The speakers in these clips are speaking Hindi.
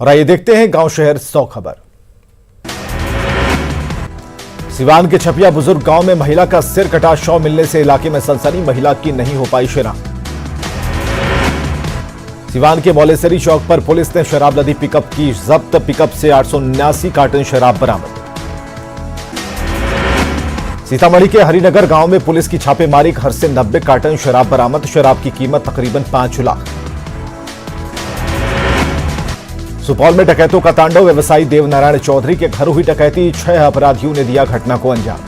और आइए देखते हैं गांव शहर 100 खबर। सिवान के छपिया बुजुर्ग गांव में महिला का सिर कटा, शव मिलने से इलाके में सनसनी, महिला की नहीं हो पाई शिनाख्त। सिवान के मौलेसरी चौक पर पुलिस ने शराब लदी पिकअप की जब्त, पिकअप से 879 कार्टन शराब बरामद। सीतामढ़ी के हरिनगर गांव में पुलिस की छापेमारी, घर से 90 कार्टन शराब बरामद, शराब की कीमत तकरीबन 5 लाख। सुपौल में डकैतों का तांडव, व्यवसायी देवनारायण चौधरी के घर हुई डकैती, 6 अपराधियों ने दिया घटना को अंजाम।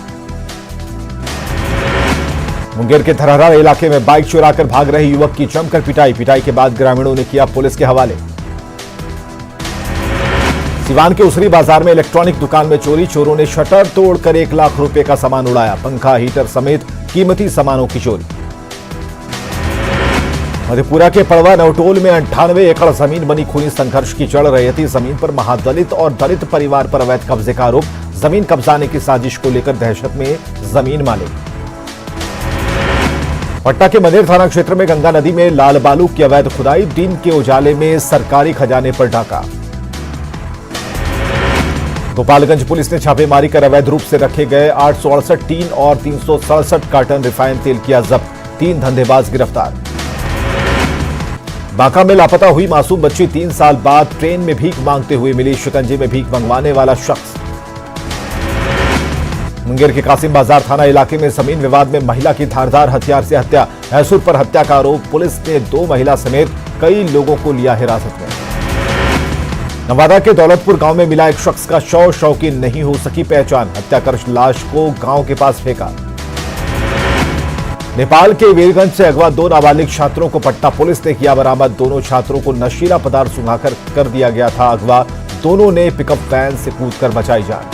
मुंगेर के धरहरा इलाके में बाइक चुराकर भाग रहे युवक की जमकर पिटाई के बाद ग्रामीणों ने किया पुलिस के हवाले। सिवान के उसरी बाजार में इलेक्ट्रॉनिक दुकान में चोरी, चोरों ने शटर तोड़कर 1 लाख रुपए का सामान उड़ाया, पंखा, हीटर समेत कीमती सामानों की चोरी। मधेपुरा के पड़वा नवटोल में 98 एकड़ जमीन बनी खूनी संघर्ष की जड़ रही थी। जमीन पर महादलित और दलित परिवार पर अवैध कब्जे का आरोप, जमीन कब्जाने की साजिश को लेकर दहशत में जमीन मालिक। पटना के मनेर थाना क्षेत्र में गंगा नदी में लाल बालू की अवैध खुदाई, दिन के उजाले में सरकारी खजाने पर डाका। गोपालगंज पुलिस ने छापेमारी कर अवैध रूप से रखे गए 868 टीन और 367 कार्टन रिफाइंड तेल किया जब्त, 3 धंधेबाज गिरफ्तार। बांका में लापता हुई मासूम बच्ची 3 साल बाद ट्रेन में भीख मांगते हुए मिली, शिकंजे में भीख मंगवाने वाला शख्स। मुंगेर के कासिम बाजार थाना इलाके में जमीन विवाद में महिला की धारदार हथियार से हत्या, हैसूर पर हत्या का आरोप, पुलिस ने 2 महिला समेत कई लोगों को लिया हिरासत में। नवादा के दौलतपुर गांव में मिला एक शख्स का शव की नहीं हो सकी पहचान, हत्या कर लाश को गांव के पास फेंका। नेपाल के वीरगंज से अगवा 2 नाबालिग छात्रों को पटना पुलिस ने किया बरामद, दोनों छात्रों को नशीला पदार्थ सुंघाकर कर दिया गया था अगवा, दोनों ने पिकअप वैन से कूदकर बचाई जान।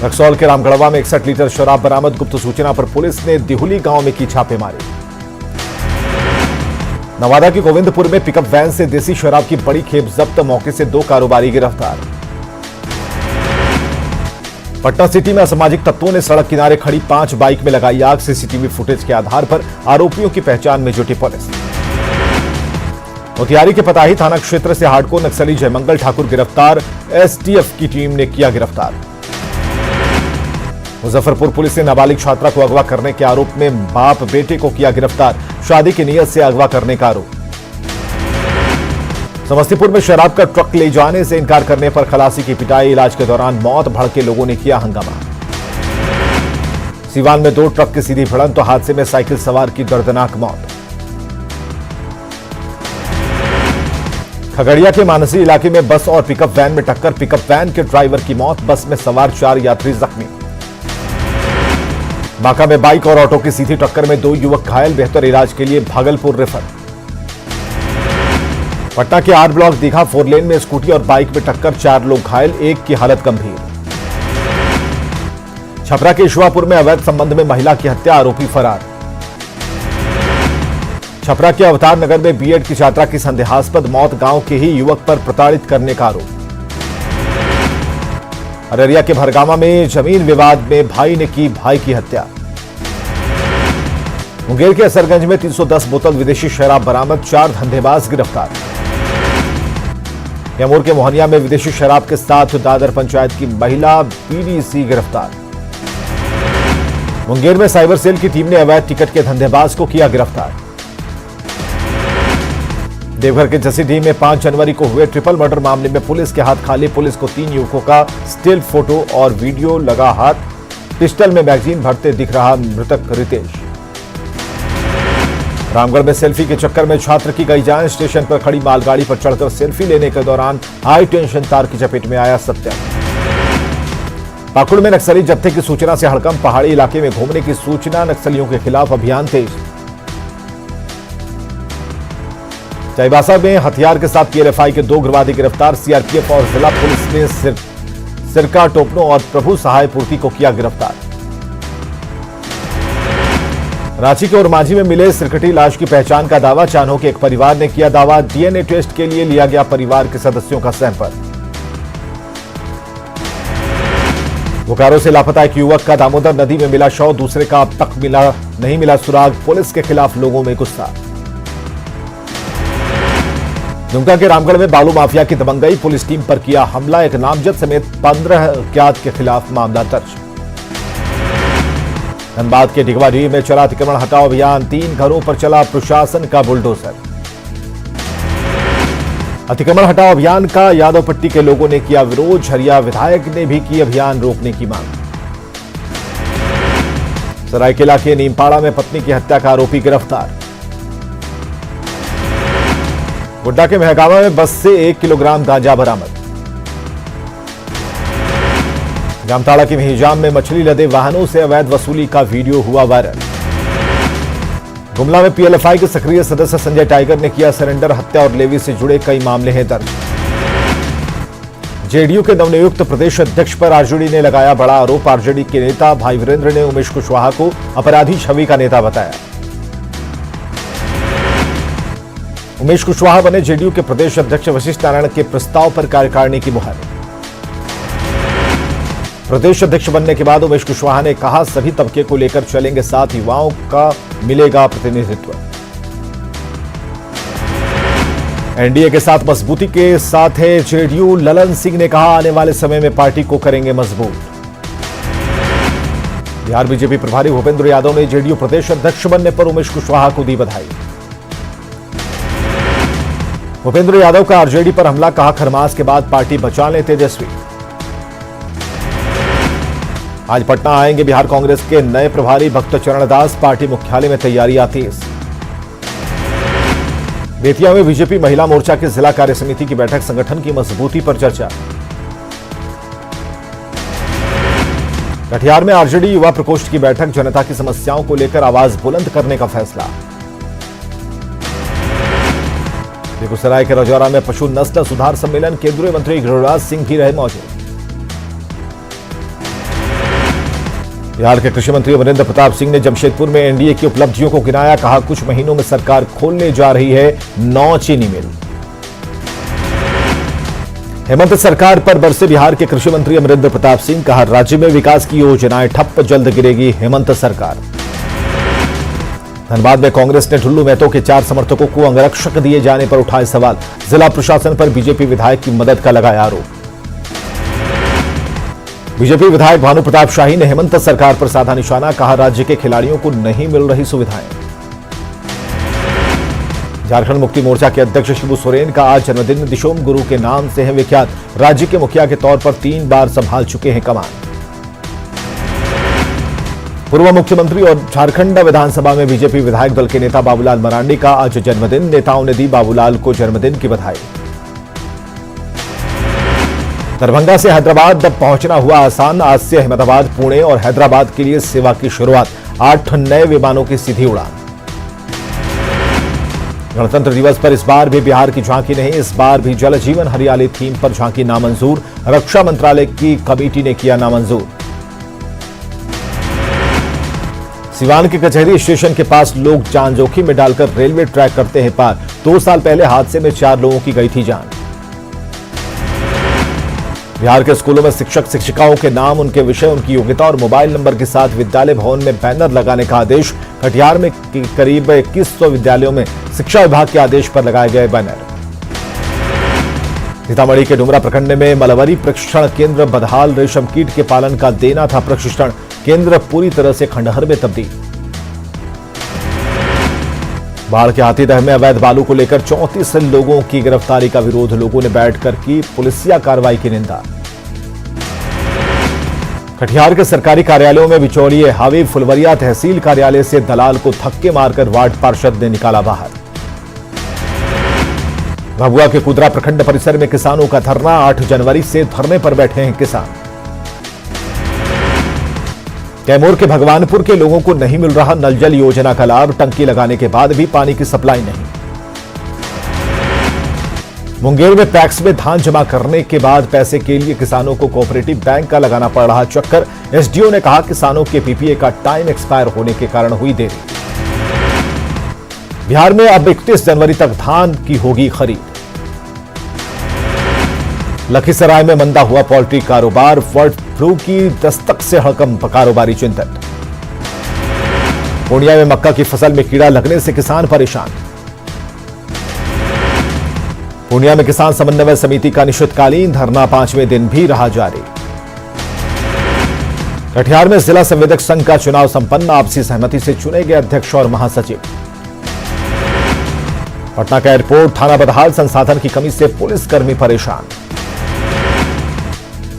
रक्सौल के रामगढ़वा में 61 लीटर शराब बरामद, गुप्त सूचना पर पुलिस ने दिहुली गांव में की छापेमारी। नवादा के गोविंदपुर में पिकअप वैन से देसी शराब की बड़ी खेप जब्त, मौके से 2 कारोबारी गिरफ्तार। पटना सिटी में असामाजिक तत्वों ने सड़क किनारे खड़ी 5 बाइक में लगाई आग, सीसीटीवी फुटेज के आधार पर आरोपियों की पहचान में जुटी पुलिस। मोतिहारी के पताही थाना क्षेत्र से हार्डकोर नक्सली जयमंगल ठाकुर गिरफ्तार, एसटीएफ की टीम ने किया गिरफ्तार। मुजफ्फरपुर पुलिस ने नाबालिग छात्रा को अगवा करने के आरोप में बाप बेटे को किया गिरफ्तार, शादी की नीयत से अगवा करने का आरोप। समस्तीपुर में शराब का ट्रक ले जाने से इनकार करने पर खलासी की पिटाई, इलाज के दौरान मौत, भड़के लोगों ने किया हंगामा। सिवान में 2 ट्रक की सीधी भिड़ंत, तो हादसे में साइकिल सवार की दर्दनाक मौत। खगड़िया के मानसी इलाके में बस और पिकअप वैन में टक्कर, पिकअप वैन के ड्राइवर की मौत, बस में सवार 4 यात्री जख्मी। बांका में बाइक और ऑटो की सीधी टक्कर में 2 युवक घायल, बेहतर इलाज के लिए भागलपुर रेफर। पटना के आर ब्लॉक दीघा 4 लेन में स्कूटी और बाइक में टक्कर, 4 लोग घायल, 1 की हालत गंभीर। छपरा के ईश्वापुर में अवैध संबंध में महिला की हत्या, आरोपी फरार। छपरा के अवतार नगर में बीएड की छात्रा की संदेहास्पद मौत, गांव के ही युवक पर प्रताड़ित करने का आरोप। अररिया के भरगामा में जमीन विवाद में भाई ने की भाई की हत्या। मुंगेर के असरगंज में 310 बोतल विदेशी शराब बरामद, 4 धंधेबाज गिरफ्तार। कैमूर के मोहनिया में विदेशी शराब के साथ दादर पंचायत की महिला बीडीसी गिरफ्तार। मुंगेर में साइबर सेल की टीम ने अवैध टिकट के धंधेबाज को किया गिरफ्तार। देवघर के जसीडीह में 5 जनवरी को हुए ट्रिपल मर्डर मामले में पुलिस के हाथ खाली, पुलिस को 3 युवकों का स्टिल फोटो और वीडियो लगा हाथ, पिस्टल में मैगजीन भरते दिख रहा मृतक रितेश। रामगढ़ में सेल्फी के चक्कर में छात्र की गई जान, स्टेशन पर खड़ी मालगाड़ी पर चढ़कर सेल्फी लेने के दौरान हाई टेंशन तार की चपेट में आया सत्यम। पाकुड़ में नक्सली जत्थे की सूचना से हड़कंप, पहाड़ी इलाके में घूमने की सूचना, नक्सलियों के खिलाफ अभियान तेज। चाईबासा में हथियार के साथ पीएलएफआई के 2 उग्रवादी गिरफ्तार, सीआरपीएफ और जिला पुलिस ने सिरका टोपनो और प्रभु सहाय पूर्ति को किया गिरफ्तार। रांची के ओरमांझी में मिले सिरकटी लाश की पहचान का दावा, चान्हो के एक परिवार ने किया दावा, डीएनए टेस्ट के लिए लिया गया परिवार के सदस्यों का सैंपल। बोकारो से लापता एक युवक का दामोदर नदी में मिला शव, दूसरे का अब तक नहीं मिला सुराग, पुलिस के खिलाफ लोगों में गुस्सा। दुमका के रामगढ़ में बालू माफिया की दबंगई, पुलिस टीम पर किया हमला, एक नामजद समेत 15 अज्ञात के खिलाफ मामला दर्ज। धनबाद के डिगवाडीह में चला अतिक्रमण हटाओ अभियान, 3 घरों पर चला प्रशासन का बुलडोजर। अतिक्रमण हटाओ अभियान का यादव पट्टी के लोगों ने किया विरोध, झरिया विधायक ने भी की अभियान रोकने की मांग। सरायकेला के नीमपाड़ा में पत्नी की हत्या का आरोपी गिरफ्तार। गोड्डा के महगामा में बस से 1 किलोग्राम गांजा बरामद। जामताड़ा के मिहिजाम में मछली लदे वाहनों से अवैध वसूली का वीडियो हुआ वायरल। गुमला में पीएलएफआई के सक्रिय सदस्य संजय टाइगर ने किया सरेंडर, हत्या और लेवी से जुड़े कई मामले हैं दर्ज। जेडीयू के नवनियुक्त प्रदेश अध्यक्ष पर आरजेडी ने लगाया बड़ा आरोप, आरजेडी के नेता भाई वीरेंद्र ने उमेश कुशवाहा को अपराधी छवि का नेता बताया। उमेश कुशवाहा बने जेडीयू के प्रदेश अध्यक्ष, वशिष्ठ नारायण के प्रस्ताव पर कार्यकारिणी की मुहर। प्रदेश अध्यक्ष बनने के बाद उमेश कुशवाहा ने कहा, सभी तबके को लेकर चलेंगे साथ, युवाओं का मिलेगा प्रतिनिधित्व। एनडीए के साथ मजबूती के साथ है जेडीयू, ललन सिंह ने कहा, आने वाले समय में पार्टी को करेंगे मजबूत। बिहार बीजेपी प्रभारी भूपेंद्र यादव ने जेडीयू प्रदेश अध्यक्ष बनने पर उमेश कुशवाहा को दी बधाई। भूपेंद्र यादव का आरजेडी पर हमला, कहा खरमास के बाद पार्टी बचा लें तेजस्वी। आज पटना आएंगे बिहार कांग्रेस के नए प्रभारी भक्त चरण दास, पार्टी मुख्यालय में तैयारियां तेज। बेतिया में बीजेपी महिला मोर्चा की जिला कार्य समिति की बैठक, संगठन की मजबूती पर चर्चा। कटिहार में आरजेडी युवा प्रकोष्ठ की बैठक, जनता की समस्याओं को लेकर आवाज बुलंद करने का फैसला। बेगूसराय के रजौरा में पशु नस्ल सुधार सम्मेलन, केंद्रीय मंत्री गिरिराज सिंह भी रहे मौजूद। बिहार के कृषि मंत्री अमरिंदर प्रताप सिंह ने जमशेदपुर में एनडीए की उपलब्धियों को गिनाया, कहा कुछ महीनों में सरकार खोलने जा रही है 9 चीनी मिल। हेमंत सरकार पर बरसे बिहार के कृषि मंत्री अमरिंदर प्रताप सिंह, कहा राज्य में विकास की योजनाएं ठप, जल्द गिरेगी हेमंत सरकार। धनबाद में कांग्रेस ने ढुल्लू महतो के 4 समर्थकों को अंगरक्षक दिए जाने पर उठाए सवाल, जिला प्रशासन पर बीजेपी विधायक की मदद का लगाया आरोप। बीजेपी विधायक भानु प्रताप शाही ने हेमंत सरकार पर साधा निशाना, कहा राज्य के खिलाड़ियों को नहीं मिल रही सुविधाएं। झारखंड मुक्ति मोर्चा के अध्यक्ष शिबू सोरेन का आज जन्मदिन, दिशोम गुरु के नाम से है विख्यात, राज्य के मुखिया के तौर पर 3 बार संभाल चुके हैं कमान। पूर्व मुख्यमंत्री और झारखंड विधानसभा में बीजेपी विधायक दल के नेता बाबूलाल मरांडी का आज जन्मदिन, नेताओं ने दी बाबूलाल को जन्मदिन की बधाई। दरभंगा से हैदराबाद पहुंचना हुआ आसान, आज से अहमदाबाद, पुणे और हैदराबाद के लिए सेवा की शुरुआत, 8 नए विमानों की सीधी उड़ान। गणतंत्र दिवस पर इस बार भी बिहार की झांकी नहीं, इस बार भी जल जीवन हरियाली थीम पर झांकी नामंजूर, रक्षा मंत्रालय की कमेटी ने किया नामंजूर। सिवान के कचहरी स्टेशन के पास लोग जान जोखिम में डालकर रेलवे ट्रैक करते हैं पार, 2 साल पहले हादसे में 4 लोगों की गई थी जान। बिहार के स्कूलों में शिक्षक शिक्षिकाओं के नाम, उनके विषय, उनकी योग्यता और मोबाइल नंबर के साथ विद्यालय भवन में बैनर लगाने का आदेश। कटिहार में करीब 2100 विद्यालयों में शिक्षा विभाग के आदेश पर लगाए गए बैनर। सीतामढ़ी के डुमरा प्रखंड में मलबरी प्रशिक्षण केंद्र बदहाल, रेशम कीट के पालन का देना था प्रशिक्षण, केंद्र पूरी तरह से खंडहर में तब्दील। बाढ़ के हाथीदह में अवैध बालू को लेकर 34 लोगों की गिरफ्तारी का विरोध, लोगों ने बैठकर की पुलिसिया कार्रवाई की निंदा। कटिहार के सरकारी कार्यालयों में बिचौलिए हावी, फुलवरिया तहसील कार्यालय से दलाल को धक्के मारकर वार्ड पार्षद ने निकाला बाहर। भभुआ के कुदरा प्रखंड परिसर में किसानों का धरना, 8 जनवरी से धरने पर बैठे हैं किसान। कैमूर के भगवानपुर के लोगों को नहीं मिल रहा नल जल योजना का लाभ, टंकी लगाने के बाद भी पानी की सप्लाई नहीं। मुंगेर में पैक्स में धान जमा करने के बाद पैसे के लिए किसानों को कोऑपरेटिव बैंक का लगाना पड़ रहा चक्कर, एसडीओ ने कहा किसानों के पीपीए का टाइम एक्सपायर होने के कारण हुई देरी। बिहार में अब 31 जनवरी तक धान की होगी खरीद। लखीसराय में मंदा हुआ पोल्ट्री कारोबार, बर्ड फ्लू की दस्तक से हड़कंप, कारोबारी चिंतित। पूर्णिया में मक्का की फसल में कीड़ा लगने से किसान परेशान। पूर्णिया में किसान समन्वय समिति का अनिश्चितकालीन धरना 5वें दिन भी रहा जारी। कटिहार में जिला संवेदक संघ का चुनाव संपन्न, आपसी सहमति से चुने गए अध्यक्ष और महासचिव। पटना का एयरपोर्ट थाना बदहाल, संसाधन की कमी से पुलिसकर्मी परेशान।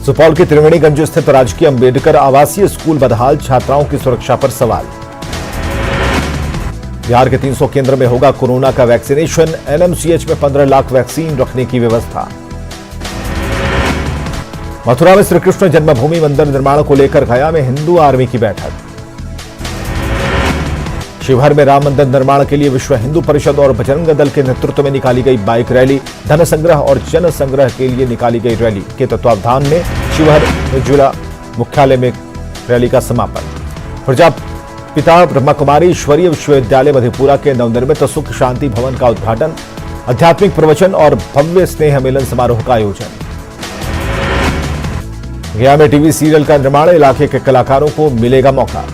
सुपौल के त्रिवेणीगंज स्थित राजकीय अंबेडकर आवासीय स्कूल बदहाल, छात्राओं की सुरक्षा पर सवाल। बिहार के 300 केंद्र में होगा कोरोना का वैक्सीनेशन, एनएमसीएच में 15 लाख वैक्सीन रखने की व्यवस्था। मथुरा में श्री कृष्ण जन्मभूमि मंदिर निर्माण को लेकर गया में हिंदू आर्मी की बैठक। शिवहर में राम मंदिर निर्माण के लिए विश्व हिंदू परिषद और बजरंग दल के नेतृत्व में निकाली गई बाइक रैली, धन संग्रह और जन संग्रह के लिए निकाली गई रैली के तत्वावधान में शिवहर जिला मुख्यालय में रैली का समापन। प्रजापिता ब्रह्मा कुमारी ईश्वरीय विश्वविद्यालय मधेपुरा के नवनिर्मित सुख शांति भवन का उद्घाटन, आध्यात्मिक प्रवचन और भव्य स्नेह मिलन समारोह का आयोजन। गया में टीवी सीरियल का निर्माण, इलाके के कलाकारों को मिलेगा मौका।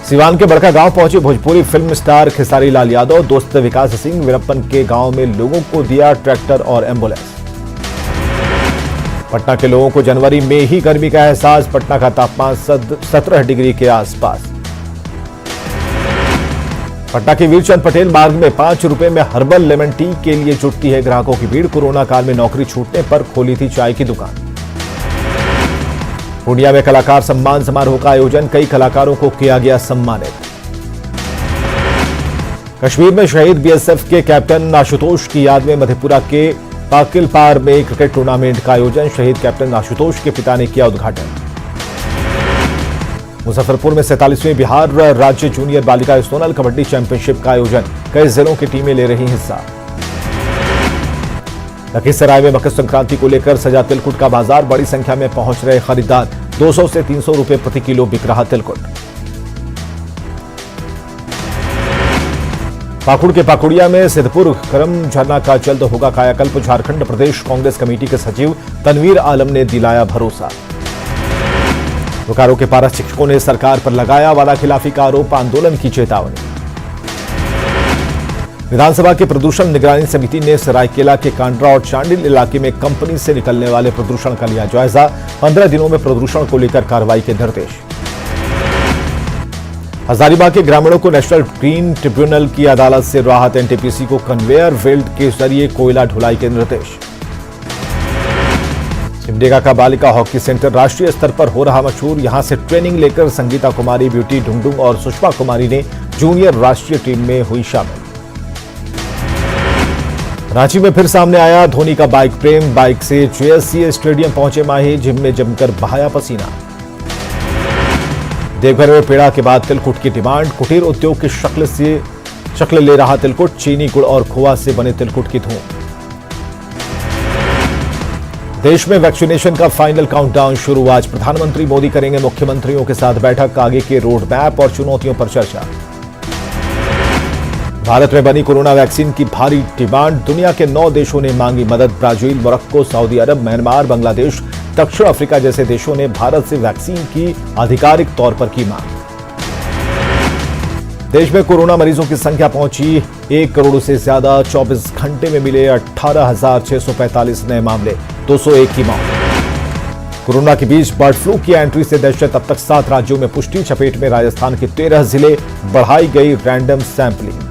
सिवान के बड़का गांव पहुंचे भोजपुरी फिल्म स्टार खेसारी लाल यादव, दोस्त विकास सिंह वीरप्पन के गांव में लोगों को दिया ट्रैक्टर और एम्बुलेंस। पटना के लोगों को जनवरी में ही गर्मी का एहसास, पटना का तापमान 17 डिग्री के आसपास। पटना के वीरचंद पटेल मार्ग में 5 रुपए में हर्बल लेमन टी के लिए जुटती है ग्राहकों की भीड़, कोरोना काल में नौकरी छूटने पर खोली थी चाय की दुकान। पूर्णिया में कलाकार सम्मान समारोह का आयोजन, कई कलाकारों को किया गया सम्मानित। कश्मीर में शहीद बीएसएफ के कैप्टन आशुतोष की याद में मधेपुरा के पाकिलपार में क्रिकेट टूर्नामेंट का आयोजन, शहीद कैप्टन आशुतोष के पिता ने किया उद्घाटन। मुजफ्फरपुर में 47वें बिहार राज्य जूनियर बालिका जोनल कबड्डी चैंपियनशिप का आयोजन, कई जिलों की टीमें ले रही हिस्सा। लखीसराय में मकर संक्रांति को लेकर सजा तिलकुट का बाजार, बड़ी संख्या में पहुंच रहे खरीदार, 200 से 300 रुपए प्रति किलो बिक रहा तिलकुट। पाकुड़ के पाकुड़िया में सिद्धपुर करम झरना का जल्द होगा कायाकल्प, झारखंड प्रदेश कांग्रेस कमेटी के सचिव तनवीर आलम ने दिलाया भरोसा। बोकारो के पारा शिक्षकों ने सरकार पर लगाया वादा खिलाफी का आरोप, आंदोलन की चेतावनी। विधानसभा की प्रदूषण निगरानी समिति ने सरायकेला के कांड्रा और चांडिल इलाके में कंपनी से निकलने वाले प्रदूषण का लिया जायजा, 15 दिनों में प्रदूषण को लेकर कार्रवाई के निर्देश। हजारीबाग के ग्रामीणों को नेशनल ग्रीन ट्रिब्यूनल की अदालत से राहत, एनटीपीसी को कन्वेयर बेल्ट के जरिए कोयला ढुलाई के निर्देश। सिमडेगा का बालिका हॉकी सेंटर राष्ट्रीय स्तर पर हो रहा मशहूर, यहां से ट्रेनिंग लेकर संगीता कुमारी, ब्यूटी ढुंगडुंग और सुषमा कुमारी ने जूनियर राष्ट्रीय टीम में हुई शामिल। रांची में फिर सामने आया धोनी का बाइक प्रेम, बाइक से जेएससीए स्टेडियम पहुंचे माही, जिम में जमकर बहाया पसीना। देवघर में पेड़ा के बाद तिलकुट की डिमांड, कुटीर उद्योग की शक्ल ले रहा तिलकुट, चीनी गुड़ और खोआ से बने तिलकुट की धूम। देश में वैक्सीनेशन का फाइनल काउंटडाउन शुरू, आज प्रधानमंत्री मोदी करेंगे मुख्यमंत्रियों के साथ बैठक, आगे के रोड मैप और चुनौतियों पर चर्चा। भारत में बनी कोरोना वैक्सीन की भारी डिमांड, दुनिया के 9 देशों ने मांगी मदद, ब्राजील, मोरक्को, सऊदी अरब, म्यांमार, बांग्लादेश, दक्षिण अफ्रीका जैसे देशों ने भारत से वैक्सीन की आधिकारिक तौर पर की मांग। देश में कोरोना मरीजों की संख्या पहुंची 1 करोड़ से ज्यादा, 24 घंटे में मिले 18,645 नए मामले, 201 की मौत। कोरोना के बीच बर्ड फ्लू की एंट्री से दहशत, अब तक 7 राज्यों में पुष्टि, चपेट में राजस्थान के 13 जिले, बढ़ाई गई रैंडम सैंपलिंग।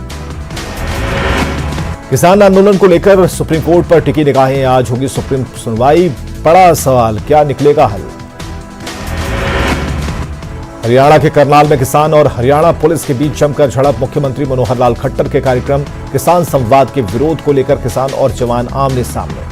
किसान आंदोलन को लेकर सुप्रीम कोर्ट पर टिकी निगाहें, आज होगी सुप्रीम सुनवाई, बड़ा सवाल क्या निकलेगा हल। हरियाणा के करनाल में किसान और हरियाणा पुलिस के बीच जमकर झड़प, मुख्यमंत्री मनोहर लाल खट्टर के कार्यक्रम किसान संवाद के विरोध को लेकर किसान और जवान आमने सामने।